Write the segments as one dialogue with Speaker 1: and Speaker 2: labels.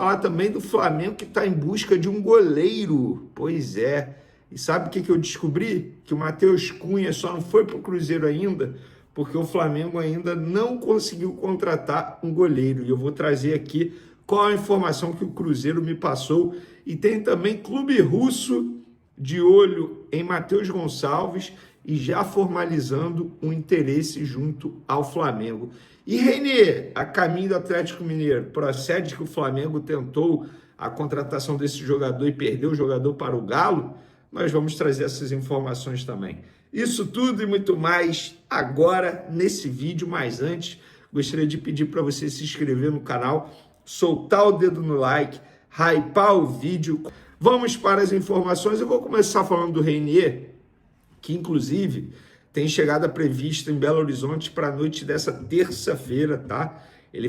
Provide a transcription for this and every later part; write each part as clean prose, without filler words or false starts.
Speaker 1: Falar também do Flamengo que está em busca de um goleiro. Pois é. E sabe o que eu descobri? Que o Matheus Cunha só não foi para o Cruzeiro ainda porque o Flamengo ainda não conseguiu contratar um goleiro. E eu vou trazer aqui qual a informação que o Cruzeiro me passou. E tem também clube russo de olho em Matheus Gonçalves e já formalizando um interesse junto ao Flamengo. E René, a caminho do Atlético Mineiro, procede que o Flamengo tentou a contratação desse jogador e perdeu o jogador para o Galo? Nós vamos trazer essas informações também. Isso tudo e muito mais agora nesse vídeo, mas antes gostaria de pedir para você se inscrever no canal, soltar o dedo no like, hypar o vídeo. Vamos para as informações. Eu vou começar falando do Reinier, que inclusive tem chegada prevista em Belo Horizonte para a noite dessa terça-feira, tá? Ele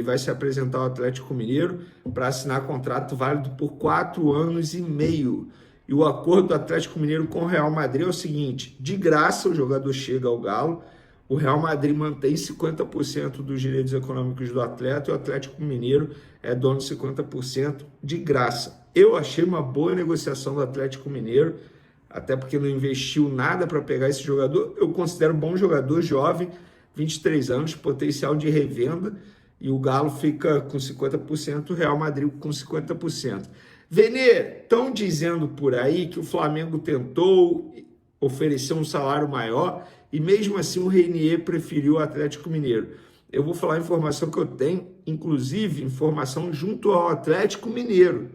Speaker 1: vai se apresentar ao Atlético Mineiro para assinar contrato válido por 4 anos e meio. E o acordo do Atlético Mineiro com o Real Madrid é o seguinte: de graça o jogador chega ao Galo, o Real Madrid mantém 50% dos direitos econômicos do atleta e o Atlético Mineiro é dono de 50% de graça. Eu achei uma boa negociação do Atlético Mineiro, até porque não investiu nada para pegar esse jogador. Eu considero bom jogador, jovem, 23 anos, potencial de revenda, e o Galo fica com 50%, o Real Madrid com 50%. Venê, estão dizendo por aí que o Flamengo tentou oferecer um salário maior e mesmo assim o Reinier preferiu o Atlético Mineiro. Eu vou falar a informação que eu tenho, inclusive informação junto ao Atlético Mineiro,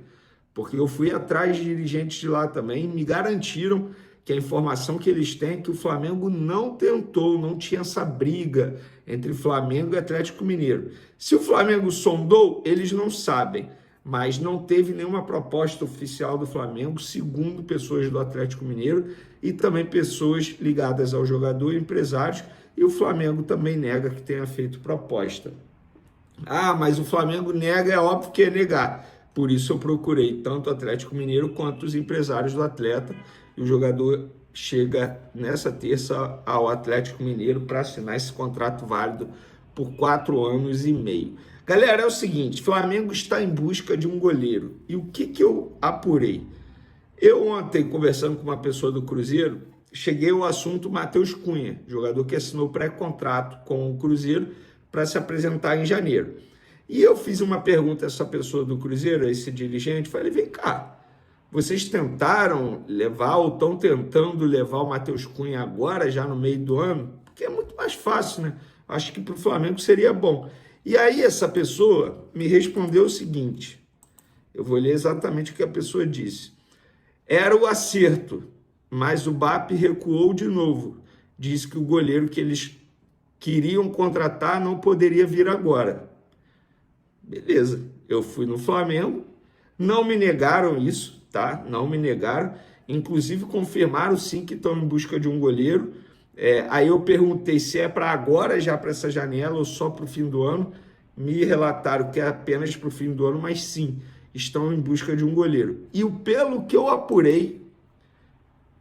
Speaker 1: porque eu fui atrás de dirigentes de lá também e me garantiram que a informação que eles têm é que o Flamengo não tentou, não tinha essa briga entre Flamengo e Atlético Mineiro. Se o Flamengo sondou, eles não sabem, mas não teve nenhuma proposta oficial do Flamengo, segundo pessoas do Atlético Mineiro e também pessoas ligadas ao jogador e empresários, e o Flamengo também nega que tenha feito proposta. Ah, mas o Flamengo nega, é óbvio que é negar. Por isso eu procurei tanto o Atlético Mineiro quanto os empresários do atleta, e o jogador chega nessa terça ao Atlético Mineiro para assinar esse contrato válido por 4 anos e meio. Galera, é o seguinte, Flamengo está em busca de um goleiro. E o que eu apurei? Eu ontem, conversando com uma pessoa do Cruzeiro, cheguei ao assunto Matheus Cunha, jogador que assinou pré-contrato com o Cruzeiro para se apresentar em janeiro. E eu fiz uma pergunta a essa pessoa do Cruzeiro, a esse dirigente, falei, vem cá, vocês tentaram levar ou estão tentando levar o Matheus Cunha agora, já no meio do ano? Porque é muito mais fácil, né? Acho que para o Flamengo seria bom. E aí essa pessoa me respondeu o seguinte, eu vou ler exatamente o que a pessoa disse. Era o acerto, mas o BAP recuou de novo. Disse que o goleiro que eles queriam contratar não poderia vir agora. Beleza, eu fui no Flamengo, não me negaram isso, tá? Não me negaram, inclusive confirmaram sim que estão em busca de um goleiro. Aí eu perguntei se é para agora, já para essa janela, ou só para o fim do ano. Me relataram que é apenas para o fim do ano, mas sim, estão em busca de um goleiro. E pelo que eu apurei,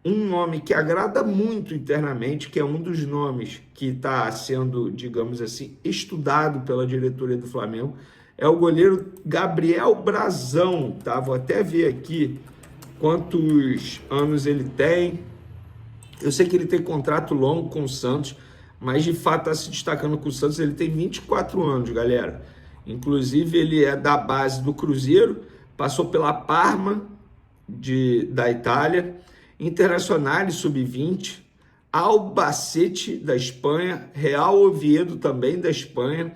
Speaker 1: um nome que agrada muito internamente, que é um dos nomes que está sendo, digamos assim, estudado pela diretoria do Flamengo, é o goleiro Gabriel Brazão, tá? Vou até ver aqui quantos anos ele tem. Eu sei que ele tem contrato longo com o Santos, mas de fato está se destacando com o Santos. Ele tem 24 anos, galera. Inclusive, ele é da base do Cruzeiro, passou pela Parma da Itália, Internazionale Sub-20, Albacete da Espanha, Real Oviedo também da Espanha,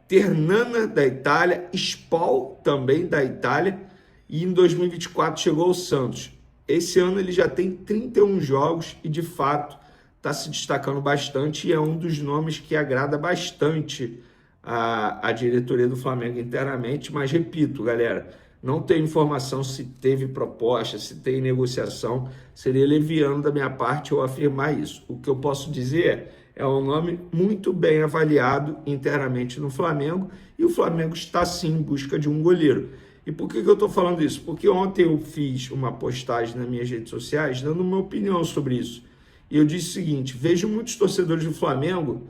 Speaker 1: Ternana da Itália, Spal também da Itália, e em 2024 chegou ao Santos. Esse ano ele já tem 31 jogos e, de fato, está se destacando bastante e é um dos nomes que agrada bastante a diretoria do Flamengo internamente. Mas, repito, galera, não tenho informação se teve proposta, se tem negociação. Seria leviano da minha parte eu afirmar isso. O que eu posso dizer é um nome muito bem avaliado internamente no Flamengo e o Flamengo está, sim, em busca de um goleiro. E por que eu estou falando isso? Porque ontem eu fiz uma postagem nas minhas redes sociais dando uma opinião sobre isso. E eu disse o seguinte, vejo muitos torcedores do Flamengo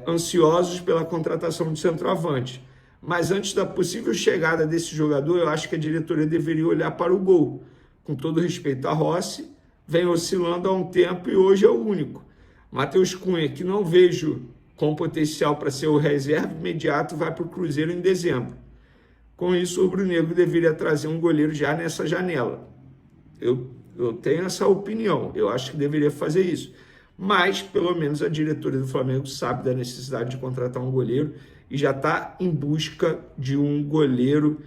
Speaker 1: ansiosos pela contratação de centroavante, Mas antes da possível chegada desse jogador, eu acho que a diretoria deveria olhar para o gol. Com todo respeito a Rossi, vem oscilando há um tempo e hoje é o único. Matheus Cunha, que não vejo com potencial para ser o reserva imediato, vai para o Cruzeiro em dezembro. Com isso, o rubro-negro deveria trazer um goleiro já nessa janela. Eu tenho essa opinião, eu acho que deveria fazer isso. Mas, pelo menos, a diretoria do Flamengo sabe da necessidade de contratar um goleiro e já está em busca de um goleiro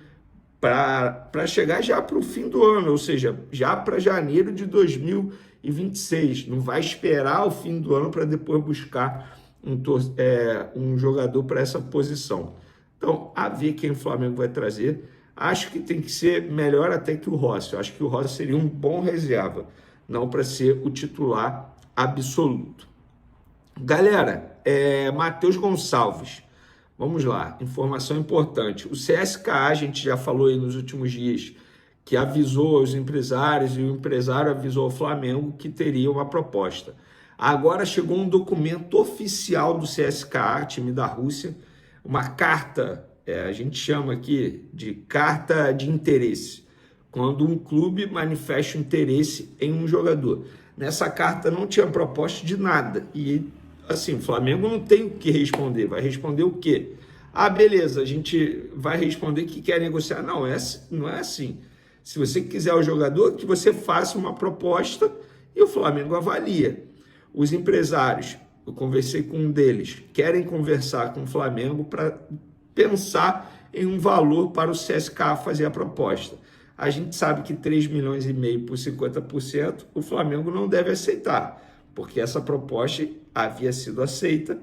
Speaker 1: para chegar já para o fim do ano, ou seja, já para janeiro de 2026. Não vai esperar o fim do ano para depois buscar um jogador para essa posição. Então, a ver quem o Flamengo vai trazer. Acho que tem que ser melhor até que o Rossi. Eu acho que o Rossi seria um bom reserva, não para ser o titular absoluto. Galera, Matheus Gonçalves. Vamos lá, informação importante. O CSKA, a gente já falou aí nos últimos dias, que avisou aos empresários e o empresário avisou ao Flamengo que teria uma proposta. Agora chegou um documento oficial do CSKA, time da Rússia, uma carta, a gente chama aqui de carta de interesse, quando um clube manifesta interesse em um jogador. Nessa carta não tinha proposta de nada e, assim, o Flamengo não tem o que responder. Vai responder o quê? Ah, beleza, a gente vai responder que quer negociar. Não é assim. Se você quiser o jogador, que você faça uma proposta e o Flamengo avalia. Os empresários, eu conversei com um deles, querem conversar com o Flamengo para pensar em um valor para o CSKA fazer a proposta. A gente sabe que 3,5 milhões por 50% o Flamengo não deve aceitar, porque essa proposta havia sido aceita,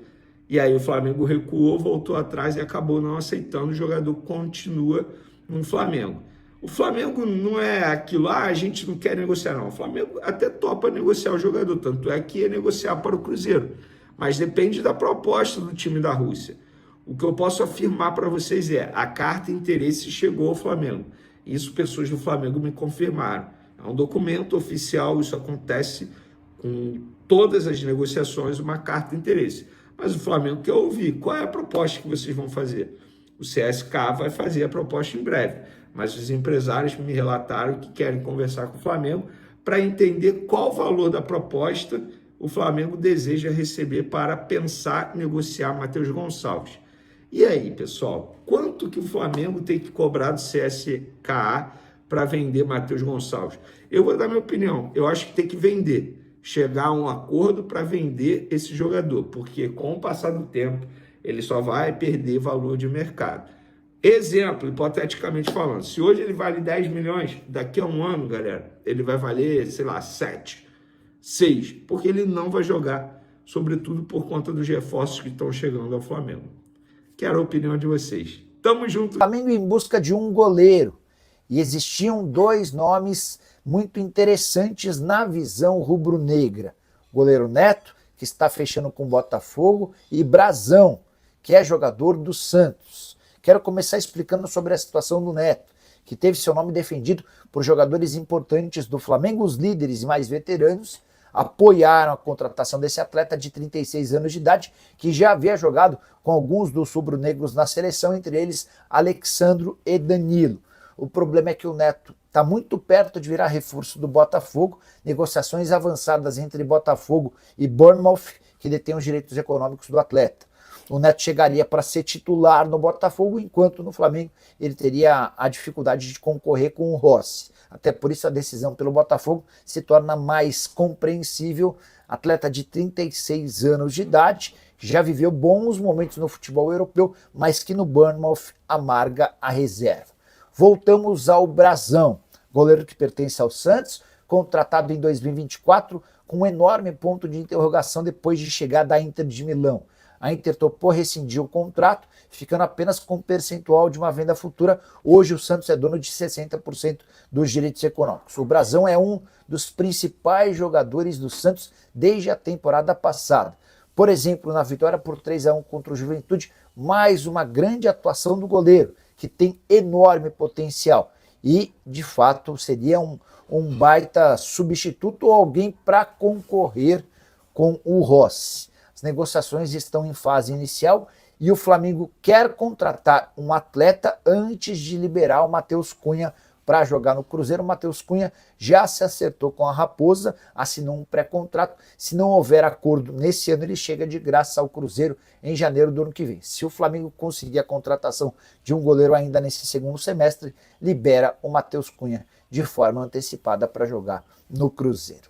Speaker 1: e aí o Flamengo recuou, voltou atrás e acabou não aceitando, o jogador continua no Flamengo. O Flamengo não é aquilo, a gente não quer negociar, não. O Flamengo até topa negociar o jogador, tanto é que ia negociar para o Cruzeiro, mas depende da proposta do time da Rússia. O que eu posso afirmar para vocês a carta de interesse chegou ao Flamengo. Isso pessoas do Flamengo me confirmaram. É um documento oficial, isso acontece com todas as negociações, uma carta de interesse. Mas o Flamengo quer ouvir qual é a proposta que vocês vão fazer. O CSKA vai fazer a proposta em breve, mas os empresários me relataram que querem conversar com o Flamengo para entender qual o valor da proposta o Flamengo deseja receber para pensar em negociar Matheus Gonçalves. E aí, pessoal, quanto que o Flamengo tem que cobrar do CSKA para vender Matheus Gonçalves? Eu vou dar minha opinião, eu acho que tem que vender, chegar a um acordo para vender esse jogador, porque com o passar do tempo ele só vai perder valor de mercado. Exemplo, hipoteticamente falando, se hoje ele vale 10 milhões, daqui a um ano, galera, ele vai valer, sei lá, 7, 6, porque ele não vai jogar, sobretudo por conta dos reforços que estão chegando ao Flamengo. Quero a opinião de vocês. Tamo junto.
Speaker 2: Flamengo em busca de um goleiro. E existiam dois nomes muito interessantes na visão rubro-negra. O goleiro Neto, que está fechando com o Botafogo, e Brazão, que é jogador do Santos. Quero começar explicando sobre a situação do Neto, que teve seu nome defendido por jogadores importantes do Flamengo. Os líderes e mais veteranos apoiaram a contratação desse atleta de 36 anos de idade, que já havia jogado com alguns dos rubro-negros na seleção, entre eles Alexandro e Danilo. O problema é que o Neto está muito perto de virar reforço do Botafogo, negociações avançadas entre Botafogo e Bournemouth, que detém os direitos econômicos do atleta. O Neto chegaria para ser titular no Botafogo, enquanto no Flamengo ele teria a dificuldade de concorrer com o Rossi. Até por isso a decisão pelo Botafogo se torna mais compreensível. Atleta de 36 anos de idade, que já viveu bons momentos no futebol europeu, mas que no Bournemouth amarga a reserva. Voltamos ao Brazão, goleiro que pertence ao Santos, contratado em 2024 com um enorme ponto de interrogação depois de chegar da Inter de Milão. A Inter topou rescindir o contrato, ficando apenas com um percentual de uma venda futura. Hoje o Santos é dono de 60% dos direitos econômicos. O Brazão é um dos principais jogadores do Santos desde a temporada passada. Por exemplo, na vitória por 3-1 contra o Juventude, mais uma grande atuação do goleiro, que tem enorme potencial. E, de fato, seria um baita substituto ou alguém para concorrer com o Rossi. As negociações estão em fase inicial e o Flamengo quer contratar um atleta antes de liberar o Matheus Cunha para jogar no Cruzeiro. O Matheus Cunha já se acertou com a Raposa, assinou um pré-contrato. Se não houver acordo nesse ano, ele chega de graça ao Cruzeiro em janeiro do ano que vem. Se o Flamengo conseguir a contratação de um goleiro ainda nesse segundo semestre, libera o Matheus Cunha de forma antecipada para jogar no Cruzeiro.